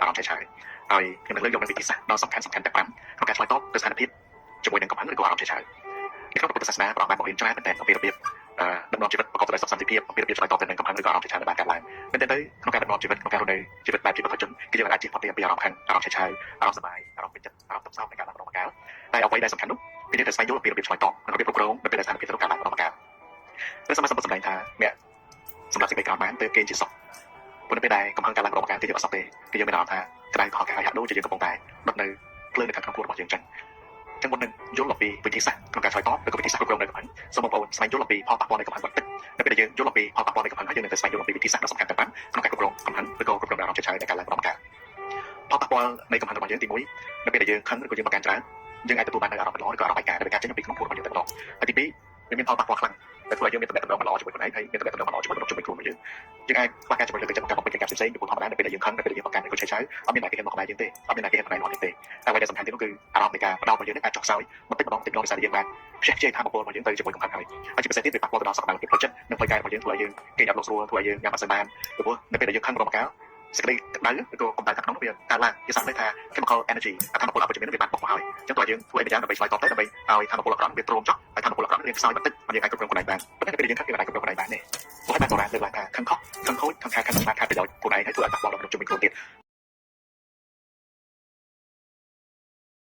រម្មណ៍ឆេះឆាយហើយខ្ញុំនឹងលើកយកនៅវិធីសាស្ត្រដ៏សំខាន់តែ5ក្នុងការឆ្លើយតបទៅស្ថានភាពជាមួយនឹងកំហឹងឬក៏អារម្មណ៍ឆេះឆាយនៅក្នុងពុទ្ធសាសនាព្រះអង្គបានបង្រៀនច្រើនមែនទែនអំពីរបៀបដឹកនាំជីវិតប្រកបដោយសុខសន្តិភាពអំពីរបៀបឆ្លើយតបទៅនឹងកំហឹងឬក៏អារម្មណ៍ឆេះឆាយដែលបានកើតឡើងមែនទែនទៅក្នុងការដឹកនាំជីវិតក្នុងការរស់នៅជីវិតបែបជាបុគ្គលជនគឺយើងអាចជៀសផុតពីអារម្មណ៍ខឹងអារម្មណ៍ឆេះឆាយអារម្មណ៍សប្បាយអារម្មណ៍ពេញចិត្តអារម្មណ៍ទុក្ខសោកនៃការឡើងរំកាលតែអ្វីដែលសំខាន់នោះគឺយើងត្រូវស្វែងយល់ពីរបៀបឆ្លើយតបនិងរបៀបគ្រប់គ្រងនៅពេលដែលស្ថានភាពទៅការឡើងរំកាលដោយសមត្ថសម្ដែងថាអ្នកសម្រាប់សេចក្តីក្រោធបានទៅគេជាសុខព្រោះនៅពេលដែលកំហឹងការឡើងរំកាលគឺយើងអត់សុខទេគឺយើងមានអារម្មណ៍ថាក្តៅកោះកាយហាក់ដូចជាយើងកំពុងតែដុតនៅភ្លើងនៅខាងក្នុងខ្លួនរបស់យើងចឹងចឹងមុននឹងយល់អំពីវិធីសាស្ត្រក្នុងការឆ្លើយតបឬក៏វិធីសាស្ត្រគ្រប់គ្រងនៅកំហឹងសូមបងប្អូនស្វែងយល់អំពីផលប៉ះពាល់នៃកំហឹងបន្តិចនៅពេលដែលយើងយល់អំពីផលប៉ះពាល់នៃកំហឹងហើយយើងនឹងទៅស្វែងយល់អំពីវិធីសាស្ត្រដ៏សំខាន់ទាំង5ក្នុងការគ្រប់គ្រងកំហឹងឬក៏គ្រប់គ្រងអារម្មណ៍ឆេះឆាយដែលការឡើងរំកាលផលប៉ះពាល់នៃកំហឹងរបស់យើងទី1នៅពេលដែលយើងខឹងឬក៏យើងបង្កើនច្រើនយើងអាចទទួលបាននូវអារម្មណ៍ល្អឬក៏អារម្មណ៍ឯកាដែលការចេញពីក្នុងខ្លួនរបស់យើងតែម្ដងហើយទី2វាមានផលប៉ះពាល់ខ្លាំងដែលធ្វើឲ្យយើងមានទំនាក់ទំនងល្អជាមួយខ្លួនឯងហើយមានទំនាក់ទំនងល្អជាមួយមនុស្សជុំវិញខ្លួនរបស់យើងអាចខ្វះការជាមួយលើកទឹកចិត្តក្នុងការបំពេញកិច្ចការផ្សេងៗពីព្រោះធម្មតានៅពេលដែលយើងខឹងនៅពេលដែលយើងបង្កើនឬក៏ឆេះឆាយអត់មានអ្នកគេហ៊ានមកក្បែរយើងទេអត់មានអ្នកគេហ៊ានក្បែរយើងទេតែអ្វីដែលសំខាន់ទៀតនោះគឺអារម្មណ៍នៃការបដោតរបស់យើងនឹងអាចចុះខ្សោយបន្តិចម្ដងដោយសារតែយើងបានខ្ជិះខ្ជាយថាបុគ្គលរបស់យើងទៅជាមួយកំហឹងហើយជាពិសេសទៀតវាប៉ះពាល់ទៅដល់សុខភាពផ្លូវចិត្តនិងផ្លូវកាយរបស់យើងធ្វើឲ្យយើងគេញ៉ាំលោកស្រួលធ្វើឲ្យយើងញ៉ាំអត់សូវបានពីព្រោះនៅពេលដែលយើងខឹងរំកាលសេចក្តីក្តៅឬក៏កម្ដៅខាងក្នុងវាកើតឡើងគេសង្កេតថា chemical energy អាថាមពលអវិជ្ជមានវាបានបោះមកហើយអញ្ចឹងតើយើងធ្វើអីម្យ៉ាងដើម្បីឆ្លើយតបទៅដើម្បីឲ្យថាមពលអាក្រក់វាទ្រាំចុះហើយថាមពលអាក្រក់វាខ្សោយបន្តិចហើយយើងអាចគ្រប់គ្រងខ្លួនឯងបានប៉ុន្តែពេលយើងខឹងយើងអាចគ្រប់គ្រងខ្លួនឯងបានទេព្រោះតែបុរាណលើកឡើងថាខឹងខុសខឹងខូចខឹងខាតខឹងឆ្លាតខាតប្រយោជន៍ខ្លួនឯងហើយធ្វើឲ្យប៉ះពាល់ដល់មនុស្សជុំវិញខ្លួនទៀត